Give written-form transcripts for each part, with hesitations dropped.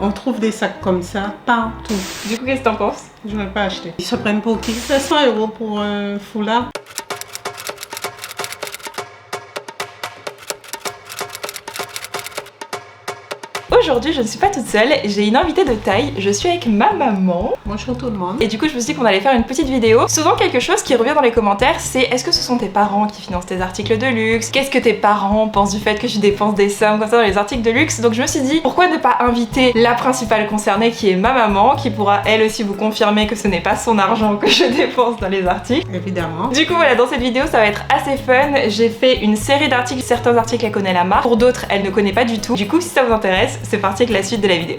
On trouve des sacs comme ça partout. Du coup, qu'est-ce que t'en penses? Je ne vais pas acheter. Ils se prennent pour qui? 500 € pour un foulard. Aujourd'hui, je ne suis pas toute seule, j'ai une invitée de taille, je suis avec ma maman. Bonjour tout le monde. Et du coup, je me suis dit qu'on allait faire une petite vidéo. Souvent, quelque chose qui revient dans les commentaires, c'est est-ce que ce sont tes parents qui financent tes articles de luxe? Qu'est-ce que tes parents pensent du fait que je dépense des sommes comme ça dans les articles de luxe? Donc je me suis dit, pourquoi ne pas inviter la principale concernée qui est ma maman, qui pourra elle aussi vous confirmer que ce n'est pas son argent que je dépense dans les articles. Évidemment. Du coup voilà, dans cette vidéo ça va être assez fun. J'ai fait une série d'articles, certains articles elle connaît la marque, pour d'autres elle ne connaît pas du tout. Du coup si ça vous intéresse, c'est parti avec la suite de la vidéo.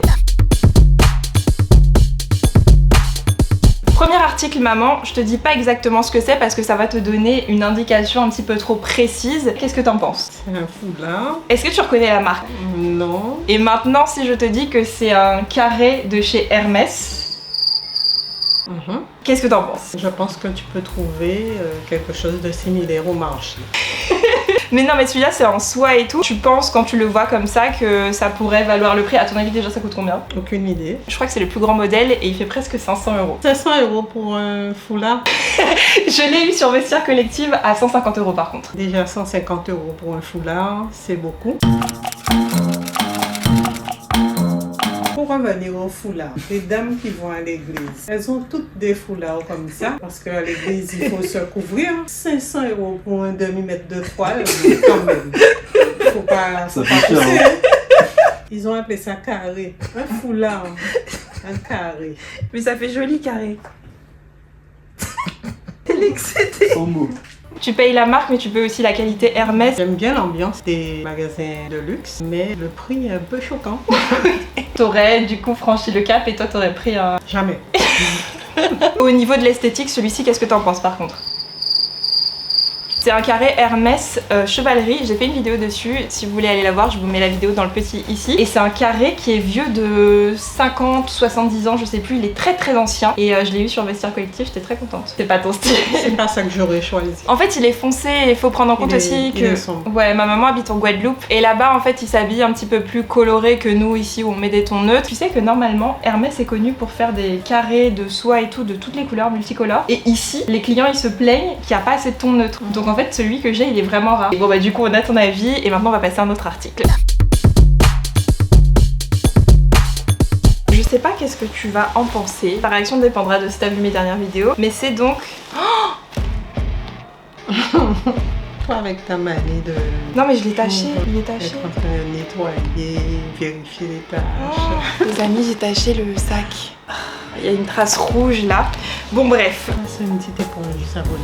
Premier article maman, je te dis pas exactement ce que c'est parce que ça va te donner une indication un petit peu trop précise. Qu'est-ce que t'en penses? C'est un foulard. Est-ce que tu reconnais la marque? Non. Et maintenant si je te dis que c'est un carré de chez Hermès, qu'est-ce que t'en penses? Je pense que tu peux trouver quelque chose de similaire au marché. Mais non mais celui-là c'est en soie et tout. Tu penses quand tu le vois comme ça que ça pourrait valoir le prix? À ton avis déjà ça coûte combien? Aucune idée. Je crois que c'est le plus grand modèle et il fait presque 500 €. 500 € pour un foulard. Je l'ai eu sur Vestiaire Collective à 150 € par contre. Déjà 150 € pour un foulard, c'est beaucoup. Pour revenir au foulard, les dames qui vont à l'église, elles ont toutes des foulards comme ça, parce qu'à l'église, il faut se couvrir. 500 € pour un demi-mètre de toile, quand même. Faut pas pousser, hein. Ils ont appelé ça carré. Un foulard, un carré. Mais ça fait joli carré. Elle est excédée. Sans mots. Tu payes la marque mais tu payes aussi la qualité Hermès. J'aime bien l'ambiance des magasins de luxe, mais le prix est un peu choquant. T'aurais du coup franchi le cap et toi t'aurais pris un... Jamais. Au niveau de l'esthétique, celui-ci, qu'est-ce que t'en penses par contre? C'est un carré Hermès chevalerie, j'ai fait une vidéo dessus, si vous voulez aller la voir je vous mets la vidéo dans le petit ici. Et c'est un carré qui est vieux de 50, 70 ans, je sais plus, il est très très ancien. Et je l'ai eu sur Vestiaire Collective, j'étais très contente. C'est pas ton style. C'est pas ça que j'aurais choisi. En fait il est foncé et il faut prendre en compte aussi que... Ouais, ma maman habite en Guadeloupe et là-bas en fait ils s'habillent un petit peu plus coloré que nous ici où on met des tons neutres. Tu sais que normalement Hermès est connu pour faire des carrés de soie et tout de toutes les couleurs multicolores. Et ici les clients ils se plaignent qu'il n'y a pas assez de tons neutres. Donc en fait celui que j'ai il est vraiment rare. Et bon bah du coup on a ton avis et maintenant on va passer à un autre article. Je sais pas qu'est-ce que tu vas en penser. Ta réaction dépendra de si t'as vu mes dernières vidéos. Mais c'est donc... Toi avec ta manie de... Non mais je l'ai taché, il est taché. Être en train de nettoyer, vérifier les tâches. Les amis, j'ai taché le sac. Il y a une trace rouge là. Bon bref. C'est une petite éponge savonneuse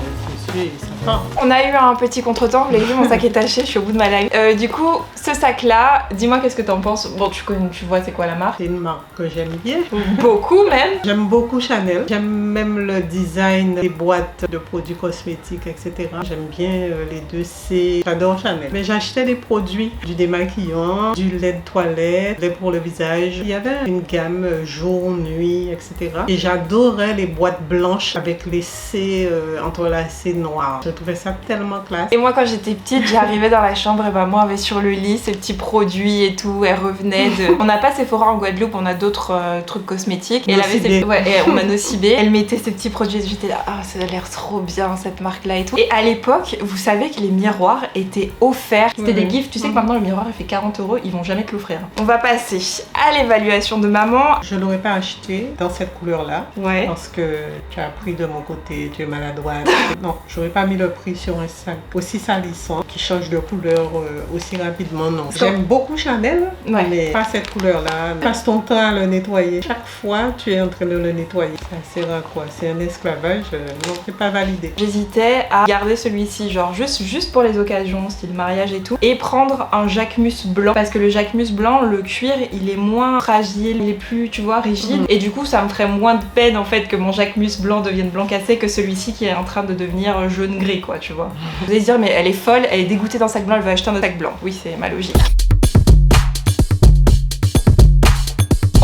dessus et ça part. On a eu un petit contretemps, vous l'avez vu, mon sac est taché, je suis au bout de ma life. Du coup, ce sac là, dis-moi qu'est-ce que t'en penses. Bon, tu vois c'est quoi la marque? C'est une marque que j'aime bien. Beaucoup même. J'aime beaucoup Chanel. J'aime même le design des boîtes de produits cosmétiques, etc. J'aime bien les 2C. J'adore Chanel. Mais j'achetais des produits, du démaquillant, du lait de toilette, lait pour le visage. Il y avait une gamme jour, nuit, etc. Et j'adorais les boîtes blanches avec les C entrelacés noirs. Je trouvais ça tellement classe. Et moi quand j'étais petite, j'arrivais dans la chambre et maman avait sur le lit ces petits produits et tout. Elle revenait de... On n'a pas Sephora en Guadeloupe, on a d'autres trucs cosmétiques. Et elle avait ses... Ouais, et on a Nocibé. Elle mettait ces petits produits et j'étais là, ah ça a l'air trop bien cette marque là et tout. Et à l'époque, vous savez que les miroirs étaient offerts. C'était des gifts. Tu sais que maintenant le miroir il fait 40 €, ils vont jamais te l'offrir. On va passer à l'évaluation de maman. Je l'aurais pas acheté dans cette couleur-là. Ouais. Parce que tu as pris de mon côté, tu es maladroite. Non, j'aurais pas mis le prix sur un sac aussi salissant qui change de couleur aussi rapidement, non. J'aime beaucoup Chanel, mais pas cette couleur-là. Passe ton temps à le nettoyer. Chaque fois, tu es en train de le nettoyer. Ça sert à quoi? C'est un esclavage? Non, c'est pas validé. J'hésitais à garder celui-ci, genre juste pour les occasions, style mariage et tout, et prendre un Jacquemus blanc. Parce que le Jacquemus blanc, le cuir, il est moins fragile, il est plus, tu vois, rigide. Et du coup, ça me ferait moins de peine en fait que mon Jacquemus blanc devienne blanc cassé que celui-ci qui est en train de devenir jaune gris quoi, tu vois. Vous allez se dire mais elle est folle, elle est dégoûtée d'un sac blanc, elle veut acheter un autre sac blanc. Oui, c'est ma logique.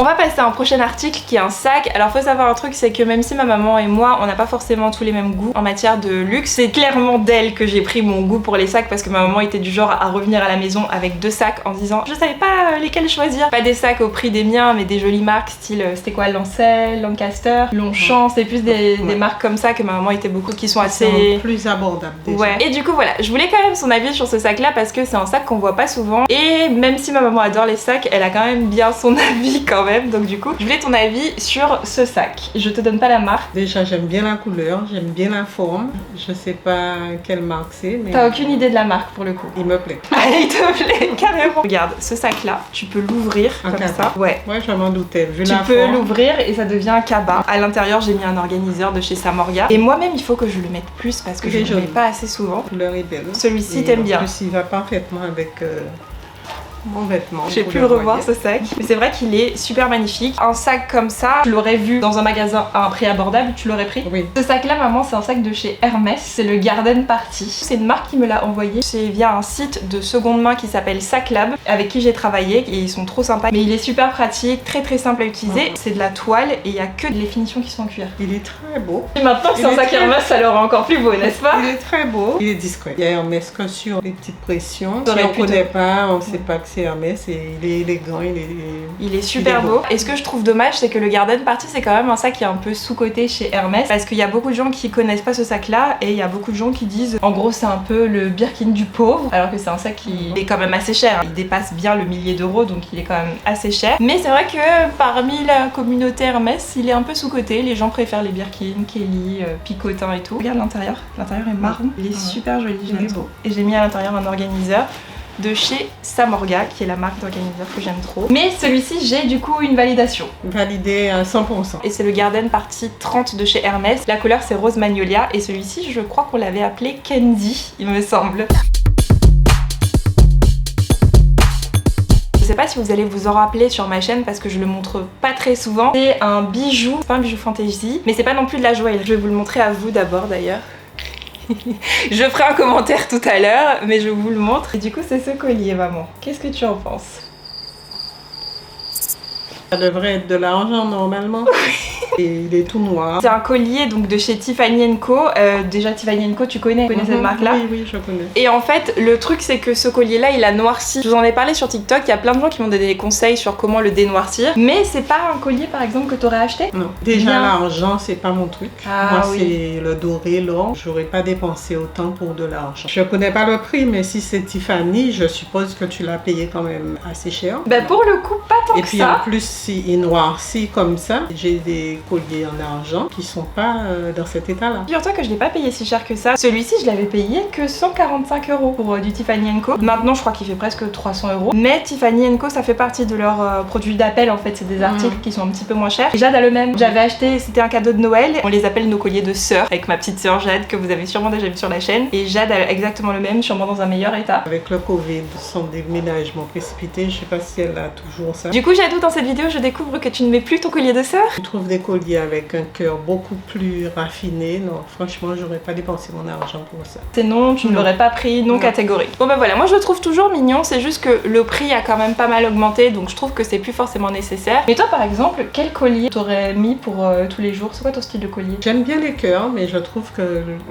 On va passer à un prochain article qui est un sac. Alors faut savoir un truc, c'est que même si ma maman et moi on n'a pas forcément tous les mêmes goûts en matière de luxe, c'est clairement d'elle que j'ai pris mon goût pour les sacs, parce que ma maman était du genre à revenir à la maison avec 2 sacs en disant je savais pas lesquels choisir. Pas des sacs au prix des miens, mais des jolies marques style c'était quoi, Lancel, Lancaster, Longchamp, c'est plus des marques comme ça que ma maman était beaucoup, qui sont assez plus abordables déjà. Ouais. Et du coup voilà, je voulais quand même son avis sur ce sac là parce que c'est un sac qu'on voit pas souvent, et même si ma maman adore les sacs, elle a quand même bien son avis quand même. Donc du coup je voulais ton avis sur ce sac. Je te donne pas la marque. Déjà j'aime bien la couleur, j'aime bien la forme. Je sais pas quelle marque c'est, mais t'as aucune idée de la marque pour le coup. Il me plaît. Allez, il te plaît, carrément. Regarde, ce sac là, tu peux l'ouvrir comme ça. Ouais. Ouais, je m'en doutais. Vu tu la peux forme. l'ouvrir et ça devient un cabas. À l'intérieur, j'ai mis un organiseur de chez Samorga. Et moi-même, il faut que je le mette plus parce que je ne le mets pas assez souvent. La couleur est belle. Celui-ci, t'aimes bien. En plus, il va parfaitement avec mon vêtement. J'ai pu le revoir ce sac. Mais c'est vrai qu'il est super magnifique. Un sac comme ça, je l'aurais vu dans un magasin à un prix abordable, tu l'aurais pris. Oui. Ce sac là, maman, c'est un sac de chez Hermès. C'est le Garden Party. C'est une marque qui me l'a envoyé. C'est via un site de seconde main qui s'appelle Sac Lab, avec qui j'ai travaillé, et ils sont trop sympas. Mais il est super pratique, très très simple à utiliser. C'est de la toile et il y a que les finitions qui sont en cuir. Il est très beau. Et maintenant que c'est un sac Hermès, ça le rend encore plus beau, n'est-ce pas? Il est très beau. Il est discret. Il y a Hermès que sur les petites pressions. Si T'aurais on pu connaît pas, on sait pas que c'est Hermès. Et il est élégant, il est super beau. Et ce que je trouve dommage, c'est que le Garden Party, c'est quand même un sac qui est un peu sous-coté chez Hermès, parce qu'il y a beaucoup de gens qui connaissent pas ce sac là, et il y a beaucoup de gens qui disent en gros c'est un peu le Birkin du pauvre, alors que c'est un sac qui est quand même assez cher. Il dépasse bien le millier d'euros, donc il est quand même assez cher. Mais c'est vrai que parmi la communauté Hermès, il est un peu sous-coté. Les gens préfèrent les Birkin, Kelly, Picotin et tout. Regarde l'intérieur, l'intérieur est marron. Il est super joli, j'aime trop. Et j'ai mis à l'intérieur un organiseur de chez Samorga, qui est la marque d'organiseur que j'aime trop. Mais celui-ci, j'ai du coup une validation. Validé à 100%. Et c'est le Garden Party 30 de chez Hermès. La couleur c'est rose magnolia, et celui-ci, je crois qu'on l'avait appelé Candy, il me semble. Je sais pas si vous allez vous en rappeler sur ma chaîne parce que je le montre pas très souvent. C'est un bijou, c'est pas un bijou fantasy, mais c'est pas non plus de la joaillerie. Je vais vous le montrer à vous d'abord d'ailleurs. Je ferai un commentaire tout à l'heure, mais je vous le montre. Et du coup, c'est ce collier, maman. Qu'est-ce que tu en penses? Ça devrait être de l'argent normalement. Et il est tout noir. C'est un collier donc de chez Tiffany & Co. Déjà Tiffany & Co, tu connais cette marque là? Oui, oui, je connais. Et en fait, le truc c'est que ce collier là, il a noirci. Je vous en ai parlé sur TikTok, il y a plein de gens qui m'ont donné des conseils sur comment le dénoircir. Mais c'est pas un collier par exemple que t'aurais acheté? Non. Déjà l'argent, c'est pas mon truc. Ah, moi, oui. c'est le doré, l'or. J'aurais pas dépensé autant pour de l'argent. Je connais pas le prix, mais si c'est Tiffany, je suppose que tu l'as payé quand même assez cher. Bah pour le coup, pas tant Et que puis ça. en plus, si il noircit comme ça, j'ai des colliers en argent qui sont pas dans cet état-là. Figure-toi que je l'ai pas payé si cher que ça. Celui-ci, je l'avais payé que 145 € pour du Tiffany & Co. Maintenant, je crois qu'il fait presque 300 €. Mais Tiffany & Co, ça fait partie de leurs produits d'appel en fait. C'est des articles qui sont un petit peu moins chers. Et Jade a le même. J'avais acheté, c'était un cadeau de Noël. On les appelle nos colliers de sœur, avec ma petite sœur Jade que vous avez sûrement déjà vu sur la chaîne. Et Jade a exactement le même, sûrement dans un meilleur état. Avec le Covid, son déménagement précipité, je sais pas si elle a toujours ça. Du coup, Jadou, dans cette vidéo, je découvre que tu ne mets plus ton collier de sœur. Je trouve des colliers avec un cœur beaucoup plus raffiné. Non, franchement, j'aurais pas dépensé mon argent pour ça. C'est non, tu ne l'aurais pas pris, non catégorique. Bon bah voilà, moi je le trouve toujours mignon, c'est juste que le prix a quand même pas mal augmenté, donc je trouve que c'est plus forcément nécessaire. Mais toi par exemple, quel collier t'aurais mis pour tous les jours? C'est quoi ton style de collier? J'aime bien les cœurs, mais je trouve que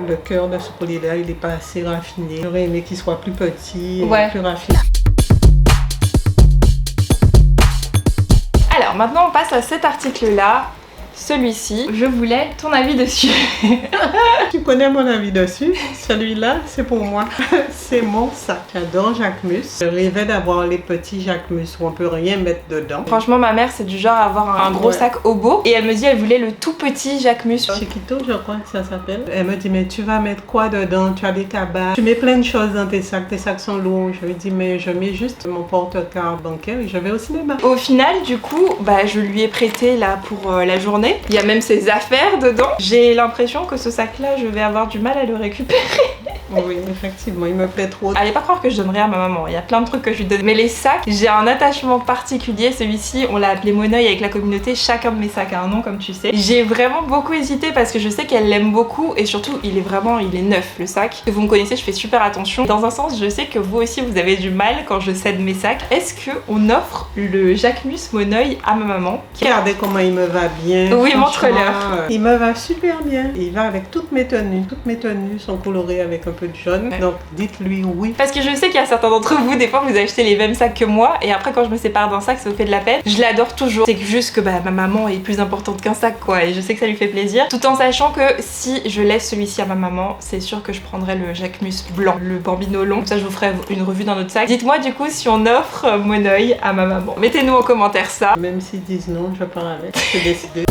le cœur de ce collier-là, il est pas assez raffiné. J'aurais aimé qu'il soit plus petit et plus raffiné. Alors maintenant on passe à cet article-là. Celui-ci, je voulais ton avis dessus. Tu connais mon avis dessus? Celui-là, c'est pour moi. C'est mon sac. J'adore Jacquemus. Je rêvais d'avoir les petits Jacquemus où on peut rien mettre dedans. Franchement, ma mère, c'est du genre à avoir un gros sac Obo. Et elle me dit, elle voulait le tout petit Jacquemus. Chiquito, je crois que ça s'appelle. Elle me dit, mais tu vas mettre quoi dedans? Tu as des cabas. Tu mets plein de choses dans tes sacs sont lourds. Je lui dis, mais je mets juste mon porte-carte bancaire et je vais au cinéma. Au final, du coup, bah, je lui ai prêté là pour la journée. ramené. Il y a même ses affaires dedans. J'ai l'impression que ce sac-là, je vais avoir du mal à le récupérer. Oui, effectivement, il me plaît trop. Allez pas croire que je donnerai à ma maman, il y a plein de trucs que je lui donne. Mais les sacs, j'ai un attachement particulier. Celui-ci, on l'a appelé Monoeil avec la communauté. Chacun de mes sacs a un nom, comme tu sais. J'ai vraiment beaucoup hésité parce que je sais qu'elle l'aime beaucoup et surtout, il est neuf le sac. Que vous me connaissez, je fais super attention. Dans un sens, je sais que vous aussi, vous avez du mal quand je cède mes sacs. Est-ce qu'on offre le Jacquemus Monoeil à ma maman? Regardez comment il me va bien. Oui, montre-leur. Il me va super bien. Il va avec toutes mes tenues. Toutes mes tenues sont colorées avec un peu de jaune. Ouais. Donc dites-lui oui. Parce que je sais qu'il y a certains d'entre vous, des fois vous achetez les mêmes sacs que moi et après quand je me sépare d'un sac, ça vous fait de la peine. Je l'adore toujours. C'est juste que ma maman est plus importante qu'un sac quoi et je sais que ça lui fait plaisir. Tout en sachant que si je laisse celui-ci à ma maman, c'est sûr que je prendrai le Jacquemus blanc, le Bambino long. Comme ça je vous ferai une revue dans notre sac. Dites-moi du coup si on offre Monoeil à ma maman. Mettez-nous en commentaire ça. Même s'ils disent non, je pars avec. C'est décidé.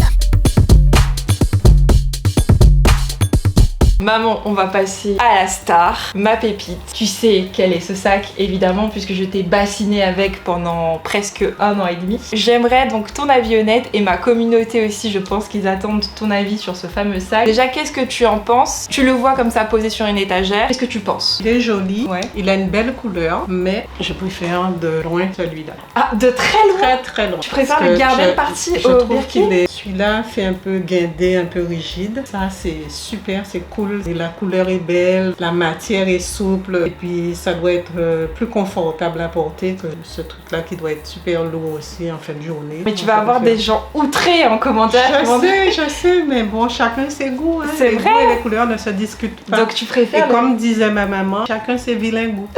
Maman, on va passer à la star, ma pépite. Tu sais quel est ce sac, évidemment, puisque je t'ai bassiné avec pendant presque 1 an et demi. J'aimerais donc ton avis honnête et ma communauté aussi, je pense qu'ils attendent ton avis sur ce fameux sac. Déjà, qu'est-ce que tu en penses? Tu le vois comme ça posé sur une étagère, qu'est-ce que tu penses? Il est joli, ouais. Il a une belle couleur, mais je préfère de loin celui-là. Ah, de très loin? Très très loin. Tu préfères le garder parti je au trouve qu'il Birkin? est... Celui-là fait un peu guindé, un peu rigide. Ça, c'est super, c'est cool. Et la couleur est belle, la matière est souple et puis ça doit être plus confortable à porter que ce truc-là qui doit être super lourd aussi en fin de journée. Mais tu vas avoir des gens outrés en commentaire. Je sais, mais bon, chacun ses goûts. Hein. C'est vrai. Goûts et les couleurs ne se discutent pas. Donc tu préfères. Et comme disait ma maman, chacun ses vilains goûts.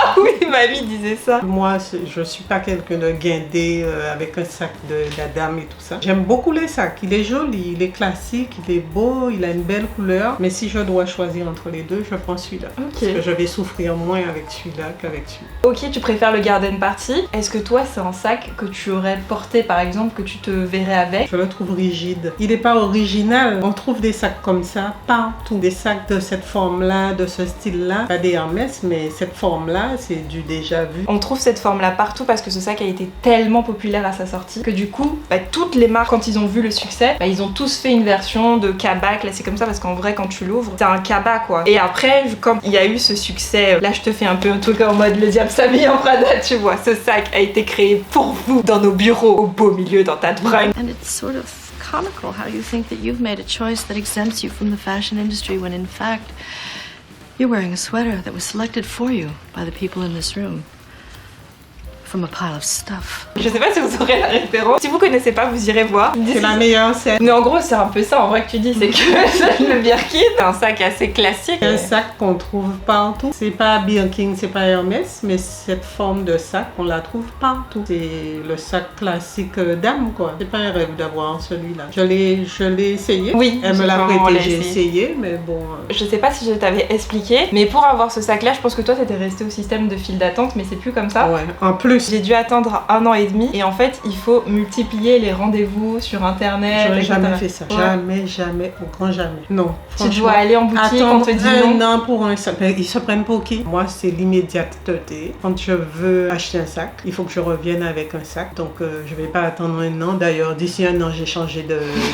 Ah oui, mamie disait ça. Moi, je suis pas quelqu'un de guindé avec un sac de la dame et tout ça. J'aime beaucoup les sacs. Il est joli, il est classique, il est beau, il a une belle couleur. Mais si je dois choisir entre les deux, je prends celui-là. Okay. Parce que je vais souffrir moins avec celui-là qu'avec celui-là. Ok, tu préfères le garden party. Est-ce que toi, c'est un sac que tu aurais porté par exemple, que tu te verrais avec? Je le trouve rigide. Il n'est pas original. On trouve des sacs comme ça partout. Des sacs de cette forme-là, de ce style-là. Pas des Hermès, mais cette forme-là, c'est du déjà vu. On trouve cette forme-là partout parce que ce sac a été tellement populaire à sa sortie que du coup, toutes les marques, quand ils ont vu le succès, ils ont tous fait une version de cabas classée comme ça parce qu'en vrai, quand tu l'ouvres, c'est un cabas quoi. Et après, quand il y a eu ce succès, là je te fais un peu un truc en mode le diable s'habille en Prada, tu vois. Ce sac a été créé pour vous, dans nos bureaux, au beau milieu dans ta bringue. And it's sort of comical how you think that you've made a choice that exempts you from the fashion industry when in fact you're wearing a sweater that was selected for you by the people in this room from a pile of stuff. Je sais pas si vous aurez la référence. Si vous connaissez pas, vous irez voir. C'est la meilleure scène. Mais en gros, c'est un peu ça en vrai que tu dis, c'est que le Birkin, c'est un sac assez classique. Un sac qu'on trouve partout. C'est pas Birkin, c'est pas Hermès, mais cette forme de sac, on la trouve partout. C'est le sac classique dame, quoi. C'est pas un rêve d'avoir celui-là. Je l'ai essayé. Oui. Elle me l'a prêté, j'ai essayé, mais bon... Je sais pas si je t'avais expliqué, mais pour avoir ce sac-là, je pense que toi, t'étais resté au système de file d'attente, mais c'est plus comme ça. Ouais, en plus. J'ai dû attendre 1 an et demi, et en fait, il faut multiplier les rendez-vous sur internet. J'aurais etc. jamais fait ça. Ouais. Jamais, au grand jamais. Non, tu dois aller en boutique, on te dit non. Un an pour un sac. Ils se prennent pour qui? Moi, c'est l'immédiateté. Quand je veux acheter un sac, il faut que je revienne avec un sac. Donc, je vais pas attendre 1 an. D'ailleurs, d'ici 1 an, j'ai changé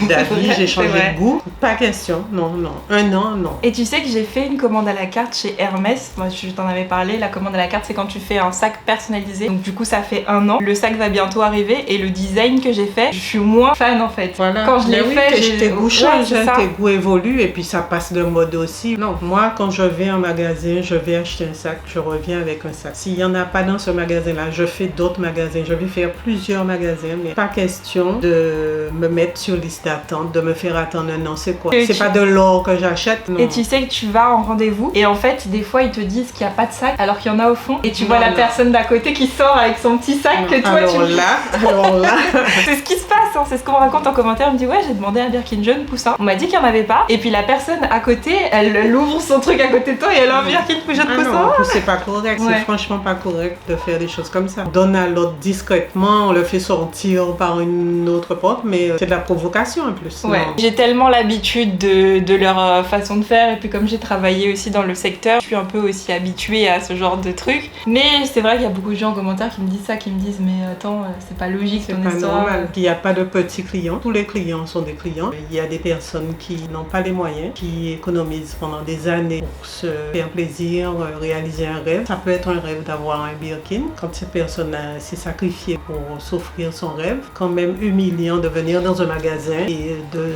d'avis, j'ai changé de goût. Pas question. Non. 1 an, non. Et tu sais que j'ai fait une commande à la carte chez Hermès. Moi, je t'en avais parlé. La commande à la carte, c'est quand tu fais un sac personnalisé. Donc, du coup, ça fait 1 an. Le sac va bientôt arriver et le design que j'ai fait, je suis moins fan en fait. Voilà. Quand je l'ai fait, tes goûts changent, tes goûts évoluent et puis ça passe de mode aussi. Non, moi quand je vais en magasin, je vais acheter un sac, je reviens avec un sac. S'il n'y en a pas dans ce magasin-là, je fais d'autres magasins. Je vais faire plusieurs magasins, mais pas question de me mettre sur liste d'attente, de me faire attendre 1 an. C'est quoi? C'est pas de l'or que j'achète, non. Et tu sais que tu vas en rendez-vous et en fait, des fois, ils te disent qu'il n'y a pas de sac alors qu'il y en a au fond et tu vois la personne d'à côté qui sort avec son petit sac que toi alors là. C'est ce qui se passe, hein. C'est ce qu'on raconte en commentaire. Elle me dit ouais, j'ai demandé un Birkin jaune poussin. On m'a dit qu'il n'y en avait pas. Et puis la personne à côté, elle ouvre son truc à côté de toi et elle a un Birkin jaune poussin. Non, c'est pas correct. Ouais. C'est franchement pas correct de faire des choses comme ça. On donne à l'autre discrètement, on le fait sortir par une autre porte, mais c'est de la provocation en plus. Ouais. J'ai tellement l'habitude de leur façon de faire et puis comme j'ai travaillé aussi dans le secteur, je suis un peu aussi habituée à ce genre de trucs. Mais c'est vrai qu'il y a beaucoup de gens en commentaire qui me disent ça, qui me disent mais attends, c'est pas logique C'est ton pas histoire. normal. Il n'y a pas de petits clients. Tous les clients sont des clients. Il y a des personnes qui n'ont pas les moyens, qui économisent pendant des années pour se faire plaisir, réaliser un rêve. Ça peut être un rêve d'avoir un Birkin. Quand cette personne s'est sacrifiée pour s'offrir son rêve, quand même humiliant de venir dans un magasin et de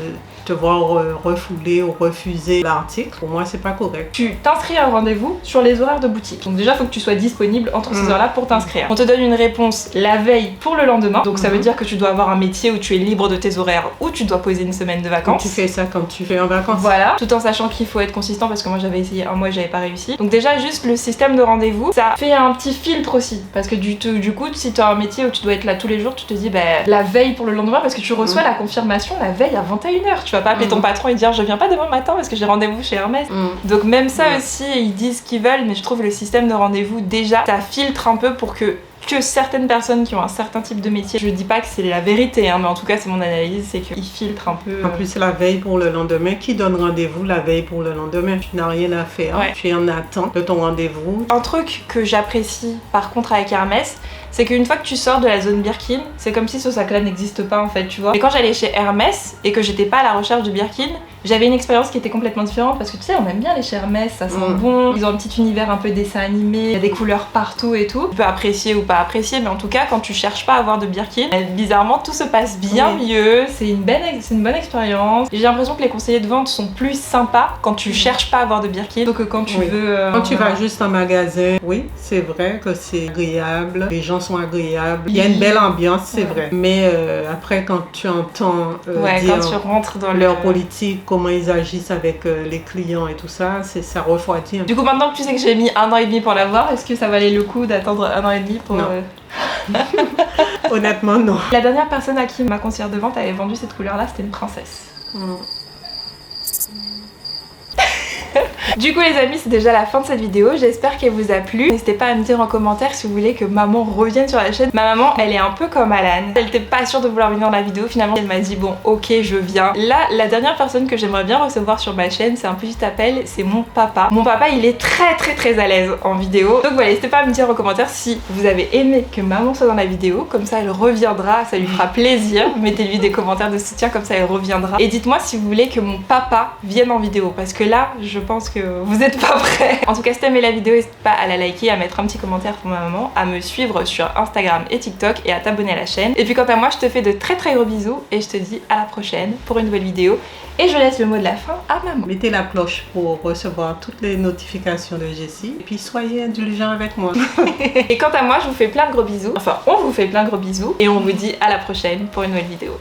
te voir refouler ou refuser l'article. Pour moi, c'est pas correct. Tu t'inscris à un rendez-vous sur les horaires de boutique. Donc déjà, il faut que tu sois disponible entre ces heures-là pour t'inscrire. On te donne une réponse la veille pour le lendemain. Donc ça veut dire que tu dois avoir un métier où tu es libre de tes horaires, ou tu dois poser une semaine de vacances. Tu fais ça quand tu fais en vacances. Voilà, tout en sachant qu'il faut être consistant parce que moi j'avais essayé un mois et j'avais pas réussi. Donc déjà juste le système de rendez-vous, ça fait un petit filtre aussi. Parce que du coup, si tu as un métier où tu dois être là tous les jours, tu te dis la veille pour le lendemain parce que tu reçois la confirmation la veille à 21h. Tu vas pas appeler ton patron et dire je viens pas demain matin parce que j'ai rendez-vous chez Hermès. Donc même ça aussi, ils disent ce qu'ils veulent, mais je trouve le système de rendez-vous déjà, ça filtre un peu pour que certaines personnes qui ont un certain type de métier, je dis pas que c'est la vérité, hein, mais en tout cas c'est mon analyse, c'est qu'ils filtrent un peu. En plus, c'est la veille pour le lendemain. Qui donne rendez-vous la veille pour le lendemain? Tu n'as rien à faire. Ouais. Tu es en attente de ton rendez-vous. Un truc que j'apprécie par contre avec Hermès, c'est qu'une fois que tu sors de la zone Birkin, c'est comme si ce sac-là n'existe pas en fait, tu vois. Et quand j'allais chez Hermès et que j'étais pas à la recherche de Birkin, j'avais une expérience qui était complètement différente parce que tu sais, on aime bien les chez Hermès, ça sent bon, ils ont un petit univers un peu dessin animé, il y a des couleurs partout et tout. Tu peux apprécier ou pas apprécier, mais en tout cas, quand tu cherches pas à avoir de Birkin, bizarrement tout se passe bien mieux, c'est une bonne expérience. J'ai l'impression que les conseillers de vente sont plus sympas quand tu cherches pas à avoir de Birkin plutôt que quand tu veux. Quand tu vas juste en magasin, oui, c'est vrai que c'est agréable, les gens sont agréables, il y a une belle ambiance, c'est vrai. Mais après, quand tu entends dire quand tu rentres dans leur politique, comment ils agissent avec les clients et tout ça, ça refroidit. Du coup, maintenant que tu sais que j'ai mis 1 an et demi pour l'avoir, est-ce que ça valait le coup d'attendre 1 an et demi pour... Non. Honnêtement, non. La dernière personne à qui ma conseillère de vente avait vendu cette couleur-là, c'était une princesse. Du coup les amis, c'est déjà la fin de cette vidéo, j'espère qu'elle vous a plu. N'hésitez pas à me dire en commentaire si vous voulez que maman revienne sur la chaîne. Ma maman, elle est un peu comme Alan, elle était pas sûre de vouloir venir dans la vidéo, finalement elle m'a dit bon ok je viens. Là, la dernière personne que j'aimerais bien recevoir sur ma chaîne, c'est un petit appel, c'est mon papa. Mon papa il est très à l'aise en vidéo, donc voilà, n'hésitez pas à me dire en commentaire si vous avez aimé que maman soit dans la vidéo, comme ça elle reviendra, ça lui fera plaisir. Mettez-lui des commentaires de soutien, comme ça elle reviendra. Et dites-moi si vous voulez que mon papa vienne en vidéo, parce que là je pense que vous êtes pas prêts. En tout cas, si t'as aimé la vidéo, n'hésite pas à la liker, à mettre un petit commentaire pour ma maman, à me suivre sur Instagram et TikTok et à t'abonner à la chaîne. Et puis quant à moi, je te fais de très gros bisous et je te dis à la prochaine pour une nouvelle vidéo. Et je laisse le mot de la fin à maman. Mettez la cloche pour recevoir toutes les notifications de Jessie. Et puis soyez indulgents avec moi. Et quant à moi, je vous fais plein de gros bisous. Enfin, on vous fait plein de gros bisous. Et on vous dit à la prochaine pour une nouvelle vidéo.